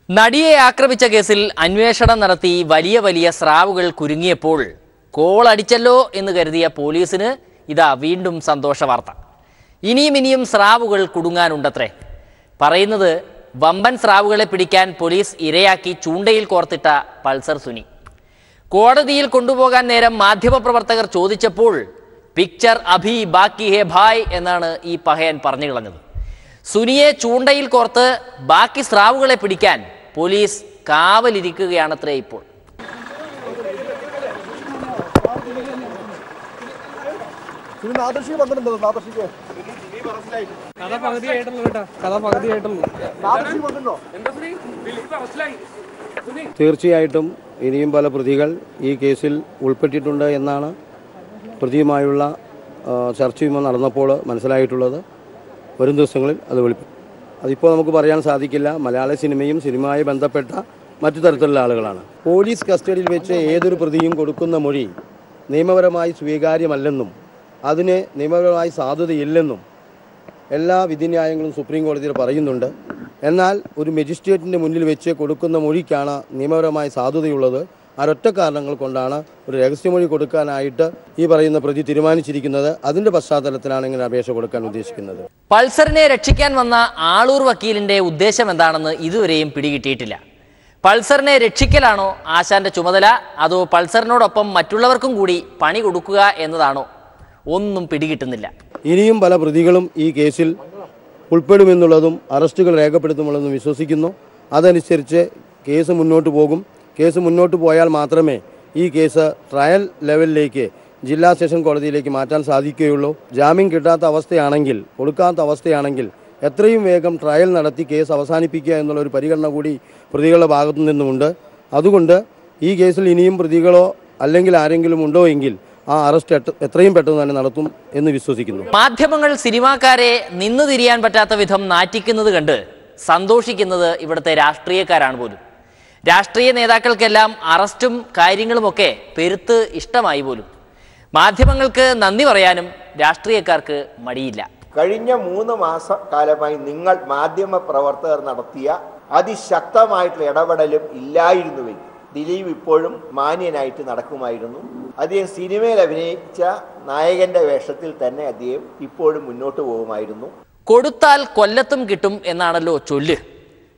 നടിയെ ആക്രമിച്ച കേസിൽ അന്വേഷണം നടത്തി വലിയ സ്രാവുകൾ കുരുങ്ങിയപ്പോൾ കോളടിച്ചല്ലോ എന്ന് കരുതിയ പോലീസിന് ഇതാ വീണ്ടും സന്തോഷ വാർത്ത. ഇനിയും സ്രാവുകൾ കുടുങ്ങാനുണ്ടത്രേ. പറയുന്നത് വമ്പൻ സ്രാവുകളെ പിടിക്കാൻ പോലീസ് ഇരയാക്കി ചൂണ്ടയിൽ കോർത്തിട്ട പൾസർ സുനി. കോടതിയിൽ കൊണ്ടുപോകാൻ നേരം മാധ്യമപ്രവർത്തകർ ചോദിച്ചപ്പോൾ പിക്ചർ അഭി ബാക്കി ഹേ ഭായ് എന്നാണ് ഈ പഹയൻ പറഞ്ഞു കളഞ്ഞത്. സുനിയെ ചൂണ്ടയിൽ കോർത്ത് ബാക്കി സ്രാവുകളെ പിടിക്കാൻ പോലീസ് കാവലിരിക്കുകയാണത്രേ ഇപ്പോൾ. തീർച്ചയായിട്ടും ഇനിയും പല പ്രതികൾ ഈ കേസിൽ ഉൾപ്പെട്ടിട്ടുണ്ട് എന്നാണ് പ്രതിയുമായുള്ള ചർച്ചയും നടന്നപ്പോൾ മനസ്സിലായിട്ടുള്ളത്. വരും ദിവസങ്ങളിൽ അത് വെളിപ്പെടും. അതിപ്പോൾ നമുക്ക് പറയാൻ സാധിക്കില്ല. മലയാള സിനിമയും സിനിമയുമായി ബന്ധപ്പെട്ട മറ്റു തരത്തിലുള്ള ആളുകളാണ്. പോലീസ് കസ്റ്റഡിയിൽ വെച്ച് ഏതൊരു പ്രതിയും കൊടുക്കുന്ന മൊഴി നിയമപരമായി സ്വീകാര്യമല്ലെന്നും അതിന് നിയമപരമായി സാധുതയില്ലെന്നും എല്ലാ വിധിന്യായങ്ങളും സുപ്രീം കോടതിയിൽ പറയുന്നുണ്ട്. എന്നാൽ ഒരു മജിസ്ട്രേറ്റിൻ്റെ മുന്നിൽ വെച്ച് കൊടുക്കുന്ന മൊഴിക്കാണ് നിയമപരമായി സാധുതയുള്ളത്. ഒരൊറ്റ കാരണങ്ങൾ കൊണ്ടാണ് ഒരു രഹസ്യമൊഴി കൊടുക്കാനായിട്ട് ഈ പറയുന്ന പ്രതി തീരുമാനിച്ചിരിക്കുന്നത്. അതിൻ്റെ പശ്ചാത്തലത്തിലാണ് ഇങ്ങനെ അപേക്ഷ കൊടുക്കാൻ ഉദ്ദേശിക്കുന്നത്. പൾസറിനെ രക്ഷിക്കാൻ വന്ന ആളൂർ വക്കീലിന്റെ ഉദ്ദേശം എന്താണെന്ന് ഇതുവരെയും പിടികിട്ടിയിട്ടില്ല. പൾസറിനെ രക്ഷിക്കലാണോ ആശാന്റെ ചുമതല, അതോ പൾസറിനോടൊപ്പം മറ്റുള്ളവർക്കും കൂടി പണി കൊടുക്കുക എന്നതാണോ? ഒന്നും പിടികിട്ടുന്നില്ല. ഇനിയും പല പ്രതികളും ഈ കേസിൽ ഉൾപ്പെടുമെന്നുള്ളതും അറസ്റ്റുകൾ രേഖപ്പെടുത്തുമെന്നുള്ളതും വിശ്വസിക്കുന്നു. അതനുസരിച്ച് കേസ് മുന്നോട്ട് പോകും. കേസ് മുന്നോട്ട് പോയാൽ മാത്രമേ ഈ കേസ് ട്രയൽ ലെവലിലേക്ക് ജില്ലാ സെഷൻ കോടതിയിലേക്ക് മാറ്റാൻ സാധിക്കുകയുള്ളൂ. ജാമ്യം കിട്ടാത്ത അവസ്ഥയാണെങ്കിൽ, കൊടുക്കാത്ത അവസ്ഥയാണെങ്കിൽ എത്രയും വേഗം ട്രയൽ നടത്തി കേസ് അവസാനിപ്പിക്കുക എന്നുള്ളൊരു പരിഗണന കൂടി പ്രതികളുടെ ഭാഗത്തു നിന്നുമുണ്ട്. അതുകൊണ്ട് ഈ കേസിൽ ഇനിയും പ്രതികളോ അല്ലെങ്കിൽ ആരെങ്കിലും ഉണ്ടോ എങ്കിൽ ആ അറസ്റ്റ് എത്രയും പെട്ടെന്ന് തന്നെ നടത്തും എന്ന് വിശ്വസിക്കുന്നു. മാധ്യമങ്ങൾ സിനിമാക്കാരെ നിന്നു തിരിയാൻ പറ്റാത്ത വിധം നാറ്റിക്കുന്നത് കണ്ട് സന്തോഷിക്കുന്നത് ഇവിടുത്തെ രാഷ്ട്രീയക്കാരാണ് പോലും. രാഷ്ട്രീയ നേതാക്കൾക്കെല്ലാം അറസ്റ്റും കാര്യങ്ങളുമൊക്കെ പെരുത്ത് ഇഷ്ടമായി പോലും. മാധ്യമങ്ങൾക്ക് നന്ദി പറയാനും രാഷ്ട്രീയക്കാർക്ക് മടിയില്ല. കഴിഞ്ഞ 3 മാസക്കാലമായി നിങ്ങൾ മാധ്യമ പ്രവർത്തകർ നടത്തിയ അതിശക്തമായിട്ടുള്ള ഇടപെടലും ഇല്ലായിരുന്നുവെങ്കിൽ ദിലീപ് ഇപ്പോഴും മാന്യനായിട്ട് നടക്കുമായിരുന്നു. അദ്ദേഹം സിനിമയിൽ അഭിനയിച്ച നായകന്റെ വേഷത്തിൽ തന്നെ അദ്ദേഹം ഇപ്പോഴും മുന്നോട്ട് പോകുമായിരുന്നു. കൊടുത്താൽ കൊല്ലത്തും കിട്ടും എന്നാണല്ലോ ചൊല്ല്.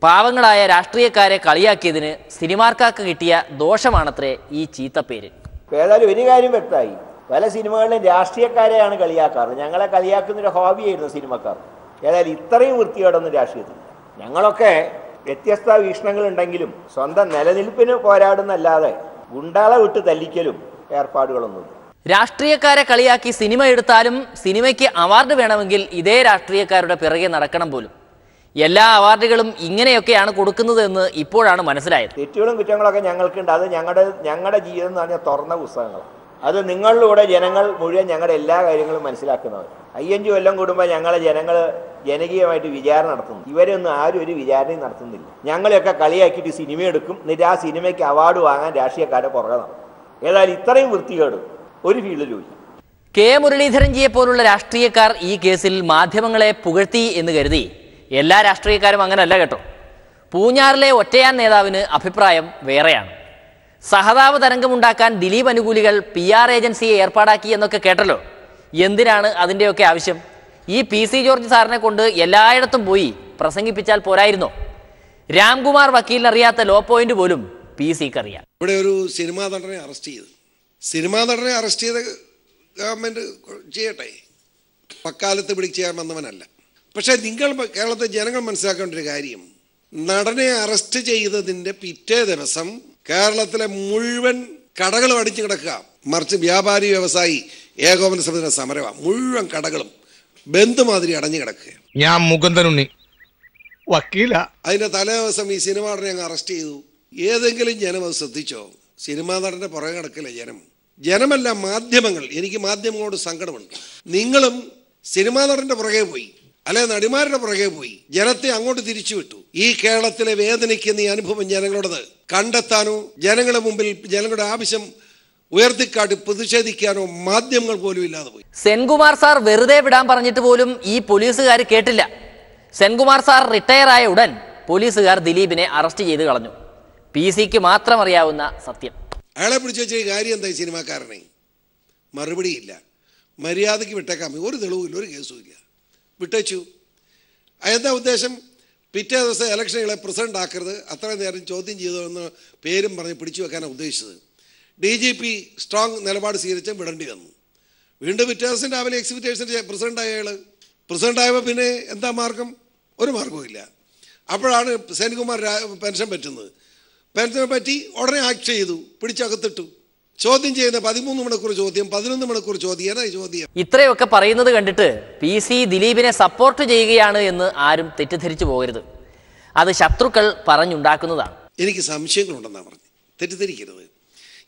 പാവങ്ങളായ രാഷ്ട്രീയക്കാരെ കളിയാക്കിയതിന് സിനിമാക്കാർക്ക് കിട്ടിയ ദോഷമാണത്രേ ഈ ചീത്തപ്പേര്. ഏതായാലും ഒരു കാര്യം വ്യക്തമായി, പല സിനിമകളിലും രാഷ്ട്രീയക്കാരെയാണ് കളിയാക്കാറ്. ഞങ്ങളെ കളിയാക്കുന്നൊരു ഹോബിയായിരുന്നു സിനിമക്കാർ. ഏതായാലും ഇത്രയും വൃത്തികേടൊന്നും രാഷ്ട്രീയത്തിൽ. ഞങ്ങളൊക്കെ വ്യത്യസ്ത വീക്ഷണങ്ങളുണ്ടെങ്കിലും സ്വന്തം നിലനിൽപ്പിന് പോരാടുന്നല്ലാതെ ഗുണ്ടാളെ വിട്ട് തല്ലിക്കലും ഏർപ്പാടുകളൊന്നുമില്ല. രാഷ്ട്രീയക്കാരെ കളിയാക്കി സിനിമ എടുത്താലും സിനിമയ്ക്ക് അവാർഡ് വേണമെങ്കിൽ ഇതേ രാഷ്ട്രീയക്കാരുടെ പിറകെ നടക്കണം പോലും. എല്ലാ അവാർഡുകളും ഇങ്ങനെയൊക്കെയാണ് കൊടുക്കുന്നത് എന്ന് ഇപ്പോഴാണ് മനസ്സിലായത്. തെറ്റുകളും കുറ്റങ്ങളൊക്കെ ഞങ്ങൾക്കുണ്ട്. അത് ഞങ്ങളുടെ ജീവിതം എന്ന് പറഞ്ഞാൽ തുറന്ന പുസ്തകങ്ങളാണ്. അത് നിങ്ങളിലൂടെ ജനങ്ങൾ മുഴുവൻ ഞങ്ങളുടെ എല്ലാ കാര്യങ്ങളും മനസ്സിലാക്കുന്നവർ. 5 കൊല്ലം കൂടുമ്പോൾ ഞങ്ങളെ ജനങ്ങൾ ജനകീയമായിട്ട് വിചാരണ നടത്തുന്നു. ഇവരൊന്നും ആരും ഒരു വിചാരണയും നടത്തുന്നില്ല. ഞങ്ങളെയൊക്കെ കളിയാക്കിയിട്ട് സിനിമ എടുക്കും, എന്നിട്ട് ആ സിനിമയ്ക്ക് അവാർഡ് വാങ്ങാൻ രാഷ്ട്രീയക്കാരെ പുറകെ നടക്കും. ഏതായാലും ഇത്രയും വൃത്തികേട് ഒരു ഫീൽഡിലും ഇല്ല. കെ മുരളീധരൻജിയെ പോലുള്ള രാഷ്ട്രീയക്കാർ ഈ കേസിൽ മാധ്യമങ്ങളെ പുകഴ്ത്തി എന്ന് കരുതി എല്ലാ രാഷ്ട്രീയക്കാരും അങ്ങനല്ല കേട്ടോ. പൂഞ്ഞാറിലെ ഒറ്റയാൻ നേതാവിന് അഭിപ്രായം വേറെയാണ്. സഹതാപ തരംഗമുണ്ടാക്കാൻ ദിലീപ് അനുകൂലികൾ PR ഏജൻസിയെ ഏർപ്പാടാക്കി എന്നൊക്കെ കേട്ടല്ലോ. എന്തിനാണ് അതിൻ്റെയൊക്കെ ആവശ്യം? ഈ PC ജോർജ് സാറിനെ കൊണ്ട് എല്ലായിടത്തും പോയി പ്രസംഗിപ്പിച്ചാൽ പോരായിരുന്നോ? രാംകുമാർ വക്കീലിനറിയാത്ത ലോ പോയിന്റ് പോലും PC-ക്ക് അറിയാം. ഇവിടെ ഒരു സിനിമാ നടനെ അറസ്റ്റ് ചെയ്ത് ഗവൺമെന്റ് ചെയ്യട്ടെ, പക്കാലത്ത് പിടിച്ച് ചെയ്യാൻ വന്നവനല്ല. പക്ഷേ കേരളത്തിലെ ജനങ്ങൾ മനസ്സിലാക്കേണ്ട ഒരു കാര്യം, നടനെ അറസ്റ്റ് ചെയ്തതിൻ്റെ പിറ്റേ ദിവസം കേരളത്തിലെ മുഴുവൻ കടകളും അടിച്ചു കിടക്കുക. മറിച്ച് വ്യാപാരി വ്യവസായി ഏകോപന സമിതിയുടെ സമരമാണ്. മുഴുവൻ കടകളും ബന്ധുമാതിരി അടഞ്ഞു കിടക്കുക. ഞാൻ മുകുന്ദനുണ്ണി വക്കീല. അതിന്റെ തലേ ദിവസം ഈ സിനിമാ നടനെ അങ്ങ് അറസ്റ്റ് ചെയ്തു. ഏതെങ്കിലും ജനം അത് ശ്രദ്ധിച്ചോ? സിനിമാ നടന്റെ പുറകെ കിടക്കില്ല ജനമല്ല, മാധ്യമങ്ങൾ. എനിക്ക് മാധ്യമങ്ങളോട് സങ്കടമുണ്ട്. നിങ്ങളും സിനിമാ നടന്റെ പുറകെ പോയി, അല്ലെ നടിമാരുടെ പുറകെ പോയി, ജനത്തെ അങ്ങോട്ട് തിരിച്ചുവിട്ടു. ഈ കേരളത്തിലെ വേദനിക്കുന്ന ഈ അനുഭവം ജനങ്ങളോടത് കണ്ടെത്താനോ ജനങ്ങളുടെ മുമ്പിൽ ജനങ്ങളുടെ ആവശ്യം ഉയർത്തിക്കാട്ടി പ്രതിഷേധിക്കാനോ മാധ്യമങ്ങൾ പോലും ഇല്ലാതെ പോയി. സെൻകുമാർ സാർ വെറുതെ വിടാൻ പറഞ്ഞിട്ട് പോലും ഈ പോലീസുകാർ കേട്ടില്ല. സെൻകുമാർ സാർ റിട്ടയർ ആയ ഉടൻ പോലീസുകാർ ദിലീപിനെ അറസ്റ്റ് ചെയ്ത് കളഞ്ഞു. PC-ക്ക് മാത്രം അറിയാവുന്ന സത്യം. അയാളെ പിടിച്ചു വെച്ച കാര്യം എന്തായി? സിനിമാക്കാരനെ മറുപടിയില്ല, മര്യാദയ്ക്ക് വിട്ടേക്കാൻ ഒരു തെളിവില്ല, ഒരു കേസും ഇല്ല, വിട്ടേച്ചു. എന്താ ഉദ്ദേശം? പിറ്റേ ദിവസം ഇലക്ഷനുകളെ പ്രസിഡന്റ് ആക്കരുത്, അത്രയും നേരം ചോദ്യം ചെയ്തതെന്ന് പേരും പറഞ്ഞ് പിടിച്ചു വെക്കാനാണ് ഉദ്ദേശിച്ചത്. DGP സ്ട്രോങ് നിലപാട് സ്വീകരിച്ച് വിടേണ്ടി വന്നു. വീണ്ടും പിറ്റേ ദിവസം രാവിലെ എക്സിക്യൂട്ടീവ്സിൻ്റെ പ്രസിഡൻ്റായ അയാൾ പ്രസിഡൻ്റായപ്പോൾ പിന്നെ എന്താ മാർഗം? ഒരു മാർഗവും ഇല്ല. അപ്പോഴാണ് സെൻകുമാർ പെൻഷൻ പറ്റുന്നത്. പെൻഷനെ പറ്റി ഉടനെ ആക്ട് ചെയ്തു, പിടിച്ചകത്തിട്ടു. ചോദ്യം ചെയ്യുന്ന 13 മണിക്കൂർ ചോദ്യം, 11 മണിക്കൂർ ചോദ്യം. ഏതായി ചോദ്യം? ഇത്രയൊക്കെ പറയുന്നത് കണ്ടിട്ട് PC ദിലീപിനെ സപ്പോർട്ട് ചെയ്യുകയാണ് എന്ന് ആരും തെറ്റിദ്ധരിച്ചു പോകരുത്. അത് ശത്രുക്കൾ പറഞ്ഞുണ്ടാക്കുന്നതാണ്. എനിക്ക് സംശയങ്ങളുണ്ടെന്നാണ് പറഞ്ഞു. തെറ്റിദ്ധരിക്കരുത്.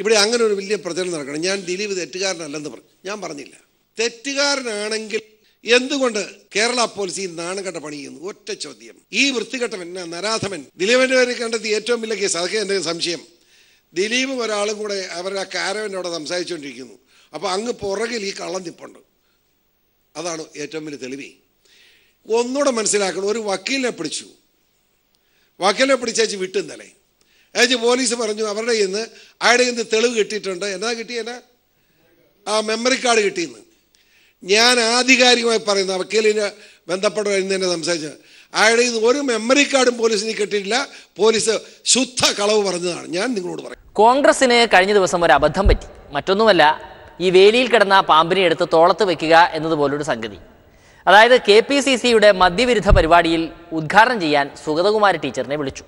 ഇവിടെ അങ്ങനെ ഒരു വലിയ പ്രചരണം നടക്കണം. ഞാൻ ദിലീപ് തെറ്റുകാരനല്ലെന്ന് പറഞ്ഞു. ഞാൻ പറഞ്ഞില്ല. തെറ്റുകാരനാണെങ്കിൽ എന്തുകൊണ്ട് കേരള പോലീസ് ഈ നാണംകെട്ട പണി ചെയ്യുന്നു? ഒറ്റ ചോദ്യം. ഈ വൃത്തികെട്ടവൻ നരാധമൻ ദിലീപിന്റെ പേര് കണ്ടെത്തി ഏറ്റവും വലിയ കേസ്. അതൊക്കെ എൻ്റെ സംശയം. ദിലീപും ഒരാളും കൂടെ അവരുടെ കാരവൻ്റെ അവിടെ സംസാരിച്ചുകൊണ്ടിരിക്കുന്നു. അപ്പോൾ അങ്ങ് പുറകിൽ ഈ കള്ളം നിപ്പുണ്ട്. അതാണ് ഏറ്റവും വലിയ തെളിവ്. ഒന്നുകൂടെ മനസ്സിലാക്കണം. ഒരു വക്കീലിനെ പിടിച്ചു. വക്കീലിനെ പിടിച്ചേച്ച് വിട്ടു. ഇന്നലെ അയച്ച് പോലീസ് പറഞ്ഞു അവരുടെ ഇന്ന് അയാളുടെ ഇന്ന് തെളിവ് കിട്ടിയിട്ടുണ്ട്. എന്നാ കിട്ടിയെന്നാ? ആ മെമ്മറി കാർഡ് കിട്ടിയെന്ന്. ഞാൻ ആധികാരികമായി പറയുന്ന വക്കീലിന് ബന്ധപ്പെട്ട ഇന്ന് തന്നെ സംസാരിച്ചത് അയാളുടെ ഇന്ന് ഒരു മെമ്മറി കാർഡും പോലീസിന് കിട്ടിയിട്ടില്ല. പോലീസ് ശുദ്ധ കളവ് പറഞ്ഞതാണ്. ഞാൻ നിങ്ങളോട് പറയും. കോൺഗ്രസിന് കഴിഞ്ഞ ദിവസം ഒരു അബദ്ധം പറ്റി. മറ്റൊന്നുമല്ല, ഈ വേലിയിൽ കിടന്ന പാമ്പിനെ എടുത്ത് തോളത്ത് വെക്കുക എന്നതുപോലൊരു സംഗതി. അതായത് KPCCയുടെ മദ്യവിരുദ്ധ പരിപാടിയിൽ ഉദ്ഘാടനം ചെയ്യാൻ സുഗതകുമാരി ടീച്ചറിനെ വിളിച്ചു.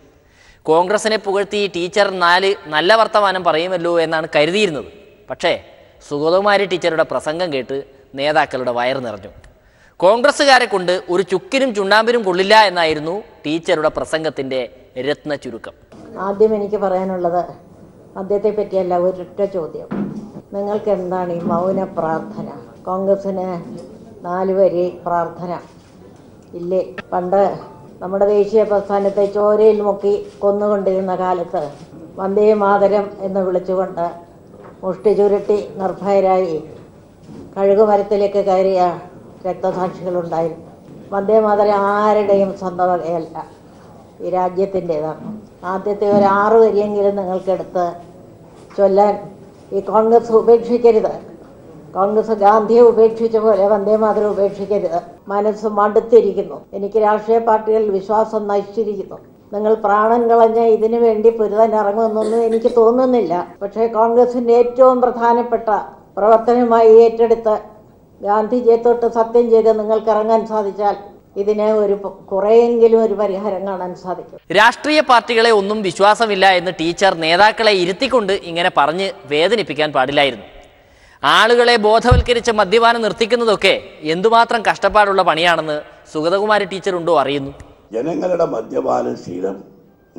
കോൺഗ്രസിനെ പുകഴ്ത്തി ടീച്ചർ 4 നല്ല വർത്തമാനം പറയുമല്ലോ എന്നാണ് കരുതിയിരുന്നത്. പക്ഷേ സുഗതകുമാരി ടീച്ചറുടെ പ്രസംഗം കേട്ട് നേതാക്കളുടെ വയറ് നിറഞ്ഞു. കോൺഗ്രസ്സുകാരെ കൊണ്ട് ഒരു ചുക്കിനും ചുണ്ണാമ്പിനും കൊള്ളില്ല എന്നായിരുന്നു ടീച്ചറുടെ പ്രസംഗത്തിൻ്റെ രത്ന ചുരുക്കം. ആദ്യം എനിക്ക് പറയാനുള്ളത് അദ്ദേഹത്തെ പറ്റിയല്ല, ഒരൊറ്റ ചോദ്യം. നിങ്ങൾക്ക് എന്താണ് ഈ മൗന പ്രാർത്ഥന? കോൺഗ്രസ്സിന് 4 വരി പ്രാർത്ഥന ഇല്ലേ? പണ്ട് നമ്മുടെ ദേശീയ പ്രസ്ഥാനത്തെ ചോരയിൽ മുക്കി കൊന്നുകൊണ്ടിരുന്ന കാലത്ത് വന്ദേ മാതരം എന്ന് വിളിച്ചുകൊണ്ട് മുഷ്ടി ചുരുട്ടി നിർഭയരായി കഴുകുമരത്തിലേക്ക് കയറിയ രക്തസാക്ഷികളുണ്ടായിരുന്നു. വന്ദേ മാതരം ആരുടെയും സ്വന്തം വകയല്ല, ഈ രാജ്യത്തിൻ്റെതാണ്. ആദ്യത്തെ ഒരു 6 വരിയെങ്കിലും നിങ്ങൾക്കെടുത്ത് ചൊല്ലാൻ ഈ കോൺഗ്രസ് ഉപേക്ഷിക്കരുത്. കോൺഗ്രസ് ഗാന്ധിയെ ഉപേക്ഷിച്ച പോലെ വന്ദേ മാതരം ഉപേക്ഷിക്കരുത്. മനസ്സ് മടുത്തിരിക്കുന്നു. എനിക്ക് രാഷ്ട്രീയ പാർട്ടികളിൽ വിശ്വാസം നശിച്ചിരിക്കുന്നു. നിങ്ങൾ പ്രാണൻ കളഞ്ഞ് ഇതിനു വേണ്ടി പൊരുതാൻ ഇറങ്ങുമെന്നൊന്നും എനിക്ക് തോന്നുന്നില്ല. പക്ഷേ കോൺഗ്രസിൻ്റെ ഏറ്റവും പ്രധാനപ്പെട്ട പ്രവർത്തനമായി ഏറ്റെടുത്ത് ഗാന്ധിജിയെ തൊട്ട് സത്യം ചെയ്ത് നിങ്ങൾക്ക് ഇറങ്ങാൻ സാധിച്ചാൽ ഇതിന് കുറെയെങ്കിലും ഒരു പരിഹാരം കാണാൻ സാധിക്കും. രാഷ്ട്രീയ പാർട്ടികളെ ഒന്നും വിശ്വാസമില്ല എന്ന് ടീച്ചർ നേതാക്കളെ ഇരുത്തിക്കൊണ്ട് ഇങ്ങനെ പറഞ്ഞ് വേദനിപ്പിക്കാൻ പാടില്ലായിരുന്നു. ആളുകളെ ബോധവൽക്കരിച്ച് മദ്യപാനം നിർത്തിക്കുന്നതൊക്കെ എന്തുമാത്രം കഷ്ടപ്പാടുള്ള പണിയാണെന്ന് സുഗതകുമാരി ടീച്ചറുണ്ടോ അറിയുന്നു. ജനങ്ങളുടെ മദ്യപാന ശീലം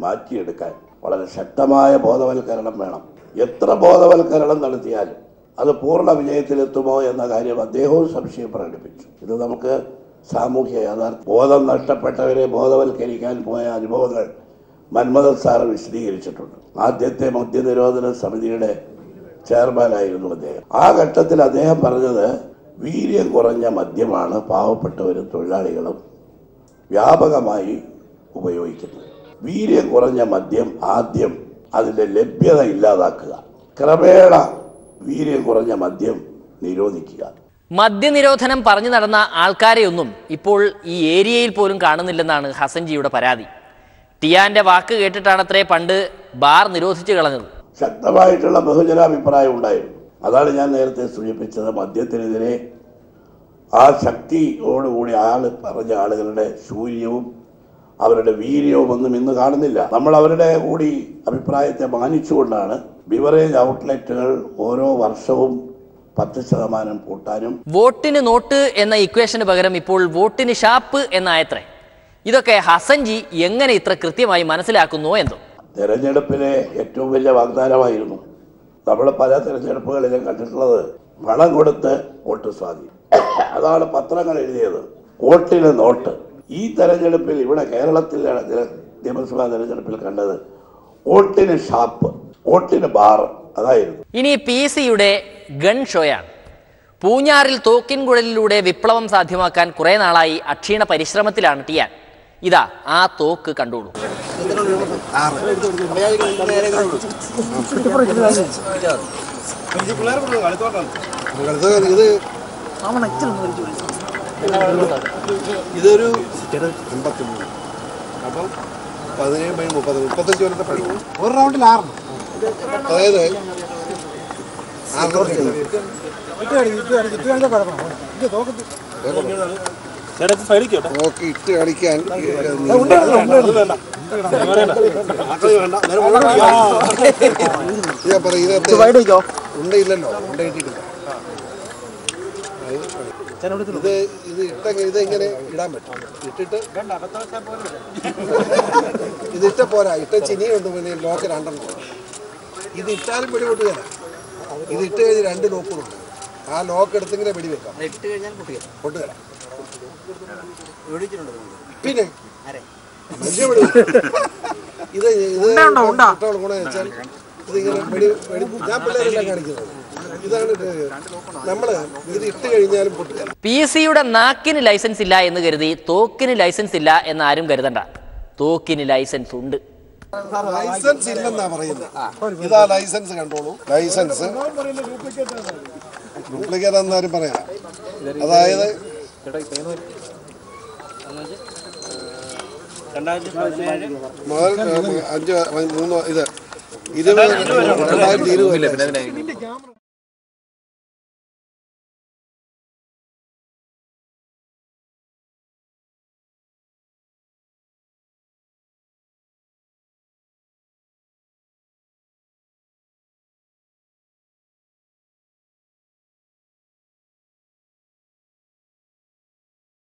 മാറ്റിയെടുക്കാൻ വളരെ ശക്തമായ ബോധവൽക്കരണം വേണം. എത്ര ബോധവൽക്കരണം നടത്തിയാലും അത് പൂർണ്ണ വിജയത്തിലെത്തുമോ എന്ന കാര്യം അദ്ദേഹവും സംശയം പ്രകടിപ്പിച്ചു. ഇത് നമുക്ക് സാമൂഹ്യ യാഥാർത്ഥ്യം. ബോധം നഷ്ടപ്പെട്ടവരെ ബോധവൽക്കരിക്കാൻ പോയ അനുഭവങ്ങൾ മന്മഥൻ സാറ് വിശദീകരിച്ചിട്ടുണ്ട്. ആദ്യത്തെ മദ്യനിരോധന സമിതിയുടെ ചെയർമാനായിരുന്നു അദ്ദേഹം. ആ ഘട്ടത്തിൽ അദ്ദേഹം പറഞ്ഞത് വീര്യം കുറഞ്ഞ മദ്യമാണ് പാവപ്പെട്ടവരും തൊഴിലാളികളും വ്യാപകമായി ഉപയോഗിക്കുന്നത്. വീര്യം കുറഞ്ഞ മദ്യം ആദ്യം അതിൻ്റെ ലഭ്യത ഇല്ലാതാക്കുക, ക്രമേണ വീര്യം കുറഞ്ഞ മദ്യം നിരോധിക്കുക. മദ്യനിരോധനം പറഞ്ഞു നടന്ന ആൾക്കാരെയൊന്നും ഇപ്പോൾ ഈ ഏരിയയിൽ പോലും കാണുന്നില്ലെന്നാണ് ഹസൻജിയുടെ പരാതി. ടിയാന്റെ വാക്ക് കേട്ടിട്ടാണത്രേ പണ്ട് ബാർ നിരോധിച്ചു കളഞ്ഞത്. ശക്തമായിട്ടുള്ള ബഹുജനാഭിപ്രായം ഉണ്ടായിരുന്നു. അതാണ് ഞാൻ നേരത്തെ സൂചിപ്പിച്ചത്. മദ്യത്തിനെതിരെ ആ ശക്തിയോടുകൂടി പറഞ്ഞ ആളുകളുടെ ശൂര്യവും അവരുടെ വീര്യവും ഒന്നും ഇന്ന് കാണുന്നില്ല. നമ്മൾ അവരുടെ കൂടി അഭിപ്രായത്തെ മാനിച്ചുകൊണ്ടാണ് ബിവറേജ് ഔട്ട്ലെറ്റുകൾ ഓരോ വർഷവും 10% കൂട്ടാനും. വോട്ടിന് നോട്ട് എന്ന ഇക്വേഷന് പകരം ഇപ്പോൾ വോട്ടിന് ഷാപ്പ് എന്നായത്രേ. ഇതൊക്കെ ഹസൻജി എങ്ങനെ ഇത്ര കൃത്യമായി മനസ്സിലാക്കുന്നു എന്തോ. തെരഞ്ഞെടുപ്പിലെ ഏറ്റവും വലിയ വാഗ്ദാനമായിരുന്നു. നമ്മൾ പല തെരഞ്ഞെടുപ്പുകളിലും കണ്ടിട്ടുള്ളത് പണം കൊടുത്ത് വോട്ട് സ്വാധീനം. അതാണ് പത്രങ്ങൾ എഴുതിയത്, വോട്ടിന് നോട്ട്. ഈ തെരഞ്ഞെടുപ്പിൽ ഇവിടെ കേരളത്തിലെ നിയമസഭാ തെരഞ്ഞെടുപ്പിൽ കണ്ടത് വോട്ടിന് ഷാപ്പ്, വോട്ടിന് ബാർ. അതായിരുന്നു. ഇനി PC-യുടെ ഗൺ ഷോയാണ്. പൂഞ്ഞാറിൽ തോക്കിൻകുഴലിലൂടെ വിപ്ലവം സാധ്യമാക്കാൻ കുറെ നാളായി അക്ഷീണ പരിശ്രമത്തിലാണ് ടിയാൻ. ഇതാ ആ തോക്ക് കണ്ടോളൂ. ഇതൊരു 53. അപ്പം 17-30-35 കൊല്ലത്തെ പഴി. ഒരു റൗണ്ടിൽ 6. അതായത് നോക്കി ഇട്ട് കളിക്കാൻ ഞാൻ പറയും ഇതിനകത്ത് ഉണ്ടയില്ലല്ലോ, ഉണ്ടയിട്ടിട്ടില്ല. ഇത് ഇട്ടെങ്കിൽ ഇതെങ്ങനെ ഇടാൻ പറ്റും? ഇതിട്ട പോരാ, ഇട്ട ചിനിയുണ്ട്, പിന്നെ ലോക്ക് 2 ഇത് ഇട്ടാലും വെടിപൊട്ട് തരാം. ഇത് ഇട്ട് കഴിഞ്ഞ് 2 ലോക്കുകളുണ്ട്. ആ ലോക്ക് എടുത്തെങ്കിലേ വെടി വെക്കാം. പൊട്ട് തരാം. പിന്നെ ഇത് ഗുണം വെച്ചാൽ ഇതിങ്ങനെ വെടി ഞാൻ പിള്ളേരെല്ലാം കാണിക്കുന്നത് ഇതാണ്. നമ്മള് ഇത് ഇട്ട് കഴിഞ്ഞാലും പൊട്ടുക. PC-യുടെ നാക്കിന് ലൈസൻസ് ഇല്ല എന്ന് കരുതി തോക്കിന് ലൈസൻസ് ഇല്ല എന്ന് ആരും കരുതണ്ട. തോക്കിന് ലൈസൻസ് ഉണ്ട്. ലൈസൻസ് ഇല്ലെന്നാ പറയുന്നത്. ഇതാ ലൈസൻസ് കണ്ടോളൂ. ലൈസൻസ് ഡ്യൂപ്ലിക്കേറ്റ് എന്നാരും പറയാം. അതായത് 2017 മുതൽ 5-3 ഇത് 2020